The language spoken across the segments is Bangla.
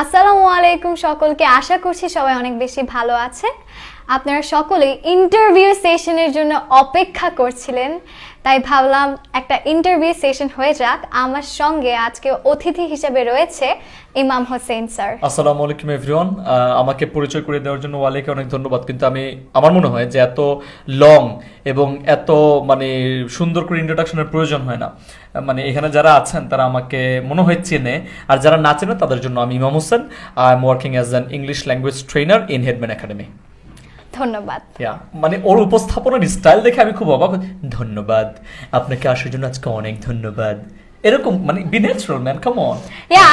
আসসালামু আলাইকুম সকলকে, আশা করছি সবাই অনেক বেশি ভালো আছে। আপনারা সকলেই ইন্টারভিউ সেশনের জন্য অপেক্ষা করছিলেন, তাই ভাবলাম একটা ইন্টারভিউ সেশন হয়ে যাক। আমার সঙ্গে আজকে অতিথি হিসেবে রয়েছে ইমাম হোসেন স্যার। আসসালামু আলাইকুম এভরিওয়ান। আমাকে পরিচয় করে দেওয়ার জন্য ওয়ালিকে অনেক ধন্যবাদ। কিন্তু আমার মনে হয় যে এত লং এবং এত সুন্দর করে ইন্ট্রোডাকশনের প্রয়োজন হয় না। এখানে যারা আছেন তারা আমাকে মনে হয় চেনে, আর যারা না চেনে তাদের জন্য আমি ইমাম Hossain. I am working as an English language trainer in headman academy. ধন্যবাদ। ওর উপস্থাপনার স্টাইল দেখে আমি খুব অবাক। ধন্যবাদ, আপনাকে আসার জন্য আজকে অনেক ধন্যবাদ। এরকম be natural man, come on.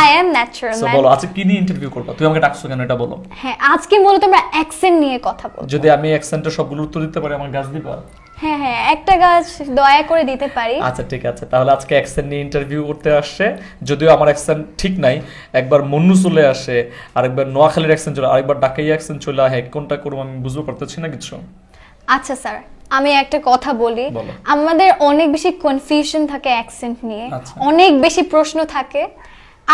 I am natural man. বলো আজকে কি নিয়ে ইন্টারভিউ করবা? তুই আমাকে ডাকছো কেন এটা বলো। হ্যাঁ, আজকে মূলত আমরা অ্যাকসেন্ট নিয়ে কথা বলবো। যদি আমি অ্যাকসেন্টের সবগুলো উত্তর দিতে পারি আমার গাছ দিবা? হ্যাঁ, একটা গাছ দয়া করে দিতে পারি। আচ্ছা ঠিক আছে, তাহলে আজকে অ্যাকসেন্ট নিয়ে ইন্টারভিউ করতে আসছে। যদিও আমার অ্যাকসেন্ট ঠিক নাই, একবার মন্নু চলে আসে, আরেকবার নোয়াখালীর অ্যাকসেন্ট চলে, আরেকবার ঢাকাই অ্যাকসেন্ট চলে আসে। কোনটা করবো আমি বুঝতে পারতেছি না কিছু। আচ্ছা স্যার, আমি একটা কথা বলি। আমাদের অনেক বেশি কনফিউশন থাকে অ্যাকসেন্ট নিয়ে, অনেক বেশি প্রশ্ন থাকে।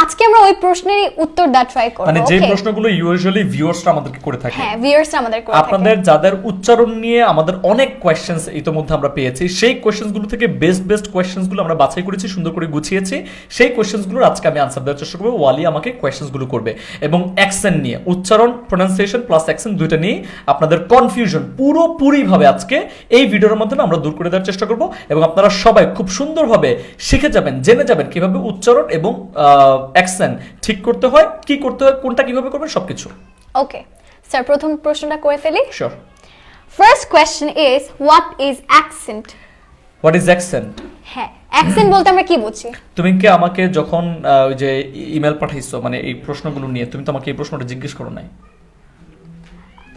আজকে আমরা ওই প্রশ্নেরই উত্তর দেওয়ার ট্রাই করব। যে প্রশ্নগুলো ইউজুয়ালি ভিউয়ার্সরা আমাদেরকে করে থাকে। হ্যাঁ, ভিউয়ার্সরা আমাদের করে থাকে। আপনাদের যাদের উচ্চারণ নিয়ে আমাদের অনেক কোশ্চেনস ইতোমধ্যে আমরা পেয়েছি, সেই কোশ্চেনসগুলো থেকে বেস্ট কোশ্চেনসগুলো আমরা বাছাই করেছি, সুন্দর করে গুছিয়েছি। সেই কোশ্চেনসগুলোর আজকে আমি আনসার দেওয়ার চেষ্টা করব। ওয়ালি আমাকে কোশ্চেনসগুলো করবে এবং অ্যাকসেন্ট নিয়ে, উচ্চারণ প্রোনাউন্সিয়েশন প্লাস অ্যাকসেন্ট দুইটা নিয়ে আপনাদের কনফিউশন পুরোপুরিভাবে আজকে এই ভিডিওর মাধ্যমে আমরা দূর করে দেওয়ার চেষ্টা করব এবং আপনারা সবাই খুব সুন্দরভাবে শিখে যাবেন, জেনে যাবেন কিভাবে উচ্চারণ এবং অ্যাকসেন্ট ঠিক করতে হয়, কি করতে হয়, কোনটা কিভাবে করবেন সবকিছু। ওকে স্যার, প্রথম প্রশ্নটা করে ফেলি। Sure. First question is what is accent? What is accent? হ্যাঁ, অ্যাকসেন্ট বলতে আমরা কি বুঝি? তুমি কি আমাকে যখন ওই যে ইমেল পাঠাইছো এই প্রশ্নগুলো নিয়ে, তুমি তো আমাকে এই প্রশ্নটা জিজ্ঞেস করো নাই?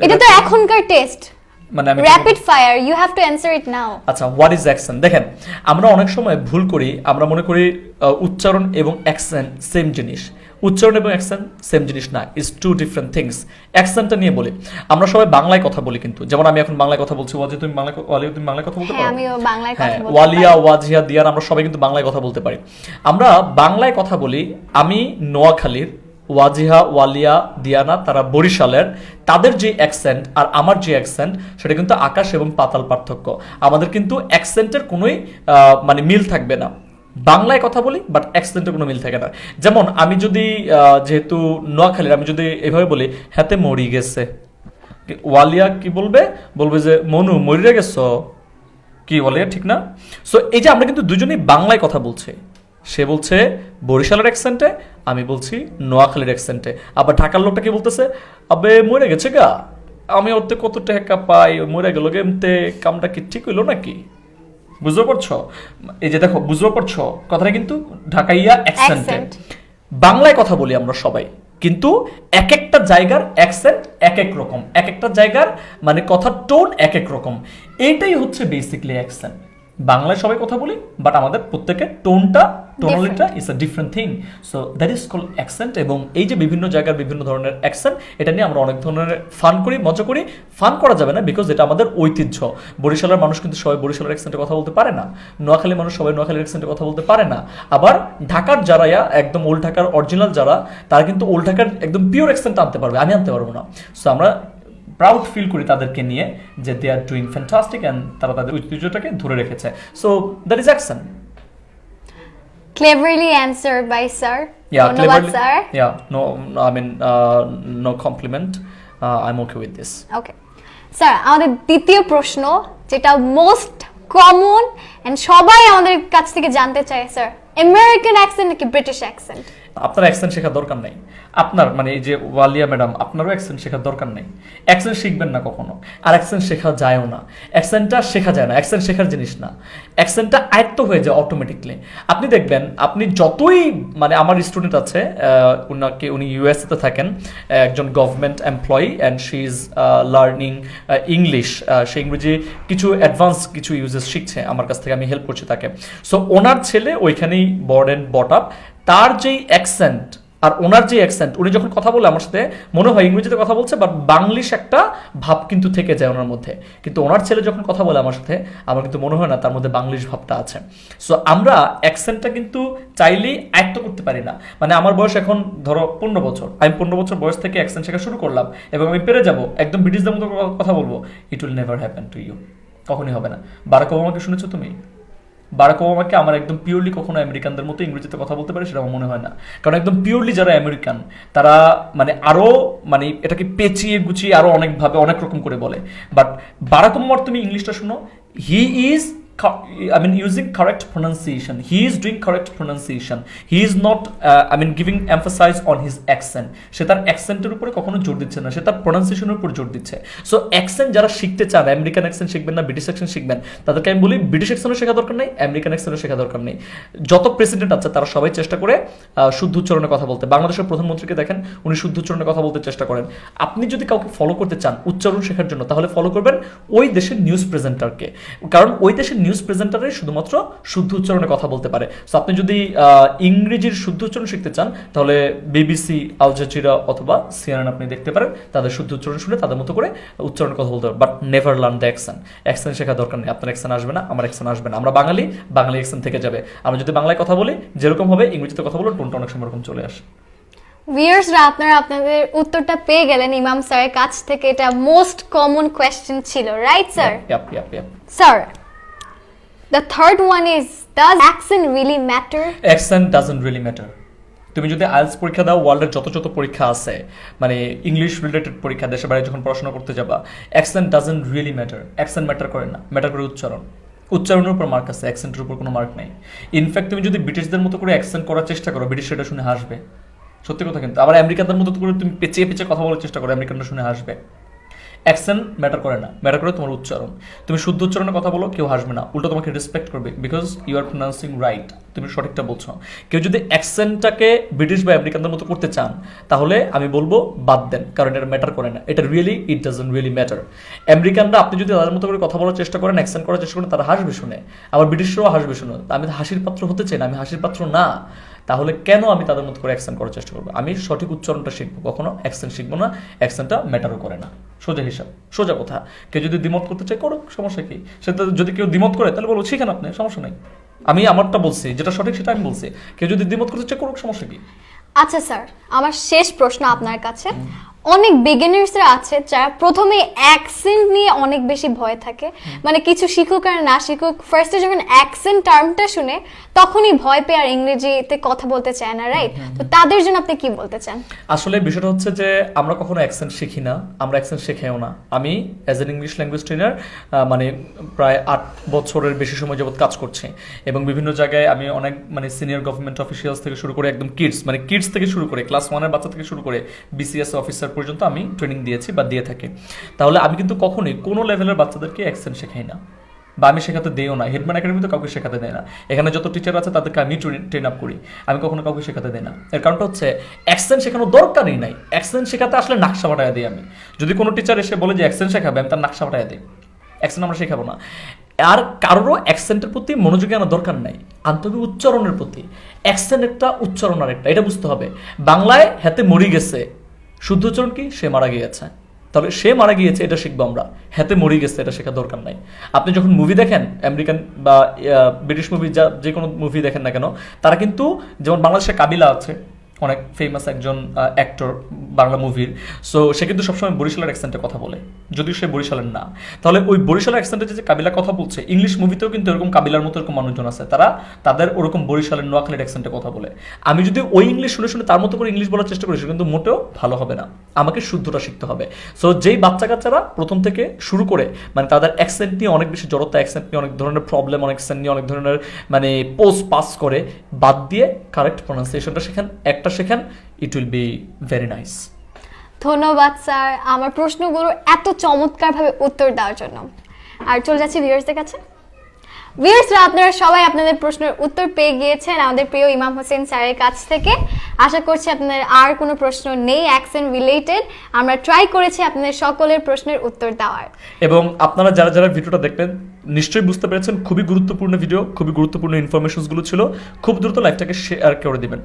এটা তো এখনকার test, rapid fire, you have to answer it now. আচ্ছা, হোয়াট ইজ অ্যাকসেন্ট? দেখেন, আমরা অনেক সময় ভুল করি, আমরা মনে করি উচ্চারণ এবং অ্যাকসেন্ট সেম জিনিস। উচ্চারণ এবং অ্যাকসেন্ট সেম জিনিস না, ইটস টু ডিফারেন্ট থিংস। অ্যাকসেন্টটা নিয়ে বলি, আমরা সবাই বাংলায় কথা বলি, কিন্তু যেমন আমি এখন বাংলায় কথা বলছি, ওয়াজিয়া তুমি বাংলায় কথা বলতে পারো? হ্যাঁ, আমিও বাংলায় কথা বলতে পারি। ওয়ালিয়া, ওয়াজিয়া, দিয়ান, আমরা সবাই কিন্তু বাংলায় কথা বলতে পারি। আমরা বাংলায় কথা বলি। আমি নোয়াখালীর, ওয়াজিহা, ওয়ালিয়া, দিয়ানা তারা বরিশালের। তাদের যে অ্যাকসেন্ট আর আমার যে অ্যাকসেন্ট, সেটা কিন্তু আকাশ এবং পাতাল পার্থক্য। আমাদের কিন্তু অ্যাকসেন্টের কোনোই মিল থাকবে না। বাংলায় কথা বলি বাট অ্যাকসেন্টের কোনো মিল থাকে না। যেমন আমি যদি যেহেতু নোয়াখালীর, আমি যদি এভাবে বলি হাতে মরি গেছে, ওয়ালিয়া কি বলবে? বলবে যে মনু মরিয়া গেছ, কি ওয়ালিয়া, ঠিক না? সো এই যে আমরা কিন্তু দুজনেই বাংলায় কথা বলছি। সে বলছে বরিশালের অ্যাকসেন্টে, আমি বলছি নোয়াখালীর অ্যাকসেন্টে। আবার ঢাকার লোকটা কি বলতেছে? আবে মরে গেছে গা, আমি ওতে কত টাকা পাই, মরে গেল গেমতে, কামটা কি ঠিক হইলো নাকি? বুঝতে পারছো? এই যে দেখো, বুঝতে পারছো কথাটা? কিন্তু ঢাকাইয়া অ্যাকসেন্টে বাংলায় কথা বলি আমরা সবাই, কিন্তু এক একটা জায়গার অ্যাকসেন্ট এক এক রকম, এক একটা জায়গার কথার টোন এক এক রকম। এইটাই হচ্ছে বেসিক্যালি অ্যাকসেন্ট। বাংলায় সবাই কথা বলি বাট আমাদের প্রত্যেকের টোনালিটিটা is a different thing. So that is called accent. এবং এই যে বিভিন্ন জায়গার বিভিন্ন ধরনের অ্যাকসেন্ট, এটা নিয়ে আমরা অনেক ধরনের ফান করি, মজা করি। ফান করা যাবে না, বিকজ এটা আমাদের ঐতিহ্য। বরিশালের মানুষ কিন্তু সবাই বরিশালের অ্যাকসেন্টে কথা বলতে পারে না, নোয়াখালীর মানুষ সবাই নোয়াখালীর অ্যাকসেন্টে কথা বলতে পারে না। আবার ঢাকার যারা একদম ওল্ড ঢাকার অরিজিনাল যারা, তারা কিন্তু ওল্ড ঢাকার একদম পিওর অ্যাকসেন্ট আনতে পারবে, আমি আনতে পারবো না। সো আমরা প্রাউড ফিল করি তাদেরকে নিয়ে যে দে আর ডুইং ফ্যান্টাস্টিক অ্যান্ড তারা তাদের ঐতিহ্যটাকে ধরে রেখেছে। So that is accent. Cleverly answered by sir. ধন্যবাদ sir. No compliment. I'm okay with this. Okay. Sir, আমাদের দ্বিতীয় প্রশ্ন, যেটা মোস্ট কমন এন্ড সবাই আমাদের কাছ থেকে জানতে চায়, স্যার আমেরিকান অ্যাকসেন্ট নাকি ব্রিটিশ অ্যাকসেন্ট? আপনার অ্যাকসেন্ট শেখার দরকার নাই। আপনার এই যে ওয়ালিয়া ম্যাডাম, আপনারও অ্যাকসেন্ট শেখার দরকার নেই। অ্যাকসেন্ট শিখবেন না কখনো, আর অ্যাকসেন্ট শেখা যায়ও না। অ্যাকসেন্টটা শেখা যায় না, অ্যাকসেন্ট শেখার জিনিস না। অ্যাকসেন্টটা আয়ত্ত হয়ে যায় অটোমেটিকলি। আপনি দেখবেন, আপনি যতই আমার স্টুডেন্ট আছে, উনি ইউএসএ তে থাকেন, একজন government employee, and she is learning English. সে ইংরেজি কিছু অ্যাডভান্স কিছু ইউজেস শিখছে আমার কাছ থেকে, আমি হেল্প করছি তাকে। সো ওনার ছেলে ওইখানেই বর্ন অ্যান্ড বট আপ। তার যেই অ্যাকসেন্ট, আর ওনার যে অ্যাকসেন্ট, উনি যখন কথা বলে আমার সাথে মনে হয় ইংরেজিতে কথা বলছে, বাট বাংলিশ একটা ভাব কিন্তু থেকে যায় ওনার মধ্যে। কিন্তু ওনার ছেলে যখন কথা বলে আমার সাথে, আমার কিন্তু মনে হয় না তার মধ্যে বাংলিশ ভাবটা আছে। সো আমরা অ্যাকসেন্টটা কিন্তু চাইলেই আয়ত্ত করতে পারি না। মানে আমার বয়স এখন ধরো 15 বছর, আমি 15 বছর বয়স থেকে অ্যাকসেন্ট শেখা শুরু করলাম এবং আমি পেরে যাব একদম ব্রিটিশদের মতো কথা বলবো, it will never happen to you, কখনই হবে না। বারাক ওবামাকে শুনেছো তুমি? বারাক ওবামাকে আমার একদম পিওরলি কখনো আমেরিকানদের মতো ইংরেজিতে কথা বলতে পারে সেটা আমার মনে হয় না। কারণ একদম পিওরলি যারা আমেরিকান তারা মানে আরো মানে এটাকে পেঁচিয়ে গুছিয়ে আরো অনেকভাবে অনেক রকম করে বলে। বাট বারাক ওবামার তুমি ইংলিশটা শুনো, he is using correct pronunciation. He is doing correct pronunciation. He is not, giving emphasis on his accent. সে তার অ্যাকসেন্টের উপরে কখনো জোর দিচ্ছে না, সে তার প্রনাউন্সিয়েশনের উপর জোর দিচ্ছে। সো অ্যাকসেন্ট যারা শিখতে চান, আমেরিকান অ্যাকসেন্ট শিখবেন না ব্রিটিশ অ্যাকসেন্ট শিখবেন, তাদেরকে আমি বলি ব্রিটিশ অ্যাকসেন্টও শেখা দরকার নেই, আমেরিকান অ্যাকসেন্টও শেখা দরকার নেই। যত প্রেসিডেন্ট আছে তারা সবাই চেষ্টা করে শুদ্ধ উচ্চারণে কথা বলতে। বাংলাদেশের প্রধানমন্ত্রীকে দেখেন, উনি শুদ্ধ উচ্চারণে কথা বলতে চেষ্টা করেন। আপনি যদি কাউকে ফলো করতে চান উচ্চারণ শেখার জন্য, তাহলে ফলো করবেন ওই দেশের নিউজ প্রেজেন্টারকে, কারণ ওই দেশের নিউজ প্রেজেন্টারে শুধুমাত্র শুদ্ধ উচ্চারণে কথা বলতে পারে। সো আপনি যদি ইংরেজির শুদ্ধ উচ্চারণ শিখতে চান, তাহলে বিবিসি, আল জাজিরা অথবা সিএনএন আপনি দেখতে পারেন, তাদের শুদ্ধ উচ্চারণ শুনে তাদের মতো করে উচ্চারণে কথা বলতে পারেন। But never learn the accent. Accent শেখা দরকার নেই, আপনার অ্যাকসেন্ট আসবে না, আমার অ্যাকসেন্ট আসবে না। আমরা বাঙালি, বাঙালি অ্যাকসেন্ট থেকে যাবে। আমরা যদি বাংলায় কথা বলি যেরকম হবে, ইংরেজিতে কথা বলে টোনটা অনেক সময় এরকম চলে আসে। ভিউয়ার্সরা আপনারা আপনাদের উত্তরটা পেয়ে গেলেন ইমাম স্যারের কাছ থেকে। এটা মোস্ট কমন কোয়েশ্চেন ছিল, right sir? Sir, the third one is, does accent really matter? Accent doesn't really matter. তুমি যদি আইএলটিএস পরীক্ষা দাও, ওয়ার্ল্ডের যত পরীক্ষা আছে, মানে ইংলিশ রিলেটেড পরীক্ষা, দেশে বাইরে যখন পড়াশোনা করতে যাবা, accent doesn't really matter. Accent matter করে না, ম্যাটার করে উচ্চারণ। উচ্চারণের উপর মার্ক আছে, অ্যাকসেন্টের উপর কোনো মার্ক নেই। ইনফ্যাক্ট তুমি যদি ব্রিটিশদের মতো করে অ্যাকসেন্ট করার চেষ্টা করো, ব্রিটিশ সেটা শুনে হাসবে, সত্যি কথা। কিন্তু আবার আমেরিকানদের মতো করে তুমি পেঁচিয়ে কথা বলার চেষ্টা করো, আমেরিকানরা শুনে হাসবে। অ্যাকসেন্ট ম্যাটার করে না, ম্যাটার করে তোমার উচ্চারণ। তুমি শুদ্ধ উচ্চারণে কথা বলো, কেউ হাসবে না, উল্টো তোমাকে রেসপেক্ট করবে, because you are pronouncing right, তুমি সঠিকটা বলছো। কেউ যদি অ্যাকসেন্টটাকে ব্রিটিশ বা আমেরিকানদের মতো করতে চান, তাহলে আমি বলবো বাদ দেন, কারণ এটা ম্যাটার করে না। এটা really it doesn't really matter. আমেরিকানরা আপনি যদি তাদের মতো করে কথা বলার চেষ্টা করেন, অ্যাকসেন্ট করার চেষ্টা করেন, তারা হাসবে শুনে, আবার ব্রিটিশরাও হাসবে শুনে। আমি হাসির পাত্র হতে চাই না, আমি হাসির পাত্র না। তাহলে কেন আমি তাদের মতো করে অ্যাকসেন্ট করার চেষ্টা করবো? আমি সঠিক উচ্চারণটা শিখবো, কখনো অ্যাকসেন্ট শিখবো না। অ্যাকসেন্টটা ম্যাটারও করে না, সোজা হিসাব, সোজা কথা। কেউ যদি দ্বিমত করতে চায় করুক, সমস্যা কি? সেটা যদি কেউ দ্বিমত করে তাহলে বলবো শিখেন আপনি, সমস্যা নেই। আমি আমারটা বলছি, যেটা সঠিক সেটা আমি বলছি। কেউ যদি দ্বিমত করতে চায় করুক, সমস্যা কি? আচ্ছা স্যার, আমার শেষ প্রশ্ন আপনার কাছে। অনেক বিগিনার্সরা আছে যারা প্রথমে অ্যাকসেন্ট নিয়ে অনেক বেশি ভয় থাকে, মানে কিছু শিখুক আর না শিখুক, ফার্স্টে যখন অ্যাকসেন্ট টার্মটা শুনে তখনই ভয় পেয়ে আর ইংরেজিতে কথা বলতে চায় না, রাইট? তো তাদের জন্য আপনি কি বলতে চান? আসলে বিষয়টা হচ্ছে যে আমরা কখনো অ্যাকসেন্ট শিখি না, আমরা অ্যাকসেন্ট শেখেও না। আমি as an English language trainer মানে প্রায় 8 বছরের বেশি সময় যাবত কাজ করছি, এবং বিভিন্ন জায়গায় আমি অনেক মানে সিনিয়র গভর্নমেন্ট অফিসিয়ালস থেকে শুরু করে একদম কিডস থেকে শুরু করে ক্লাস 1-এর বাচ্চা থেকে শুরু করে বিসিএস অফিসার পর্যন্ত আমি ট্রেনিং দিয়েছি বা দিয়ে থাকি। তাহলে আমি কিন্তু কখনোই কোনো লেভেলের বাচ্চাদেরকে অ্যাকসেন্ট শেখাই না, বা আমি শেখাতে দেও না। হেডম্যান একাডেমি তো কাউকে শেখাতে দেয় না। এখানে যত টিচার আছে তাদেরকে আমি ট্রেন আপ করি, আমি কখনো কাউকে শেখাতে দেই না। এর কারণটা হচ্ছে অ্যাকসেন্ট শেখানোর দরকারই নাই। অ্যাকসেন্ট শেখাতে আসলে নাকশা বাটায় দিই আমি। যদি কোনো টিচার এসে বলে যে অ্যাকসেন্ট শেখাবে, আমি তার নাকশা বাটায় দিই। অ্যাকসেন্ট আমরা শেখাবো না। আর কারোরও অ্যাকসেন্টের প্রতি মনোযোগী আনার দরকার নাই, আনতে হবে উচ্চারণের প্রতি। অ্যাকসেন্ট একটা, উচ্চারণ আর একটা, এটা বুঝতে হবে। বাংলায় হাতে মরি গেছে, শুদ্ধ উচ্চারণ কি? সে মারা গিয়েছে। তাহলে সে মারা গিয়েছে এটা শিখবো আমরা, হাতে মরি গেছে এটা শেখার দরকার নাই। আপনি যখন মুভি দেখেন, আমেরিকান বা ব্রিটিশ মুভি, যে কোনো মুভি দেখেন না কেন, তারা কিন্তু, যেমন বাংলাদেশে কাবিলা আছে, অনেক ফেমাস একজন অ্যাক্টর বাংলা মুভির, সো সে কিন্তু সবসময় বরিশালের অ্যাকসেন্টে কথা বলে, যদিও সে বরিশালের না। তাহলে ওই বরিশালের অ্যাকসেন্টে যে কাবিলা কথা বলছে, ইংলিশ মুভিতেও কিন্তু এরকম কাবিলার মতো এরকম মানুষজন আছে, তারা তাদের ওরকম বরিশালের নোয়াখালীর অ্যাকসেন্টে কথা বলে। আমি যদি ওই ইংলিশ শুনে তার মতো করে ইংলিশ বলার চেষ্টা করি, সেটা কিন্তু মোটেও ভালো হবে না। আমাকে শুদ্ধটা শিখতে হবে। সো যেই বাচ্চা কাচ্চারা প্রথম থেকে শুরু করে মানে তাদের অ্যাকসেন্ট নিয়ে অনেক বেশি জড়তা, অ্যাকসেন্ট নিয়ে অনেক ধরনের প্রবলেম, অনেক অ্যাকসেন্ট নিয়ে অনেক ধরনের মানে পোস্ট পাস করে, বাদ দিয়ে কারেক্ট প্রনাউন্সিয়েশনটা শেখেন, একটা শেখেন, it will be very nice. ধন্যবাদ স্যার আমার প্রশ্নগুলোর এত চমৎকারভাবে উত্তর দেওয়ার জন্য। আর চলে যাচ্ছি ভিউয়ার্সদের কাছে। ভিউয়ার্সরা, আপনারা সবাই আপনাদের প্রশ্নের উত্তর পেয়ে গিয়েছেন আমাদের প্রিয় ইমাম হোসেন স্যারের কাছ থেকে। আশা করছি আপনাদের আর কোনো প্রশ্ন নেই অ্যাকসেন্ট রিলেটেড। আমরা ট্রাই করেছি আপনাদের সকলের প্রশ্নের উত্তর দেওয়ার। এবং আপনারা যারা ভিডিওটা দেখলেন নিশ্চয়ই বুঝতে পেরেছেন, খুবই গুরুত্বপূর্ণ ভিডিও, খুবই গুরুত্বপূর্ণ ইনফরমেশনসগুলো ছিল। খুব দ্রুত লাইভটাকে শেয়ার করে দিবেন।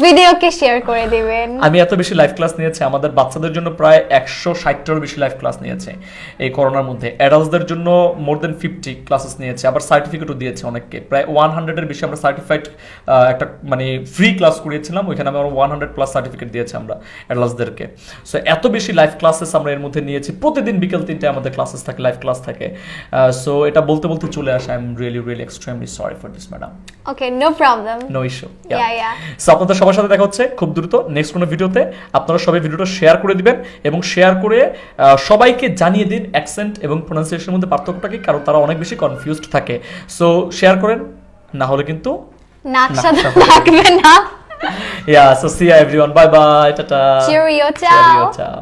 ভিডিওকে শেয়ার করে দিবেন। আমি এত বেশি লাইভ ক্লাস নিয়েছি, আমাদের বাচ্চাদের জন্য প্রায় 160টারও বেশি লাইভ ক্লাস নিয়েছে এই করোনার মধ্যে। অ্যাডাল্টসদের জন্য মোর দেন 50 ক্লাসেস নিয়েছে, আবার সার্টিফিকেটও দিয়েছে অনেককে। প্রায় 100-এর বেশি আমরা সার্টিফাইড একটা মানে ফ্রি ক্লাস করিয়েছিলাম, ওইখানে আমরা 100+ সার্টিফিকেট দিয়েছি আমরা অ্যাডাল্টসদেরকে। সো এত বেশি লাইভ ক্লাসেস আমরা এর মধ্যে নিয়েছি। প্রতিদিন বিকেল 3টায় আমাদের ক্লাসেস থাকে, লাইভ ক্লাস থাকে। সো এটা বলতে বলতে চলে আসে। I am really extremely sorry for this madam. Okay, no problem. No issue. Yeah. So আপনাদের সবার সাথে দেখা হচ্ছে খুব দ্রুত নেক্সট কোনো ভিডিওতে। আপনারা সবাই ভিডিওটা শেয়ার করে দিবেন এবং শেয়ার করে সবাইকে জানিয়ে দিন অ্যাকসেন্ট এবং প্রোনাউন্সিয়েশনের মধ্যে পার্থক্যটা কি, কারণ তারা অনেক বেশি কনফিউজড থাকে। সো শেয়ার করেন, না হলে কিন্তু নাকশা নাকশা থাকবে না। So see you everyone, bye bye, tata, Cheerio, ciao. ciao.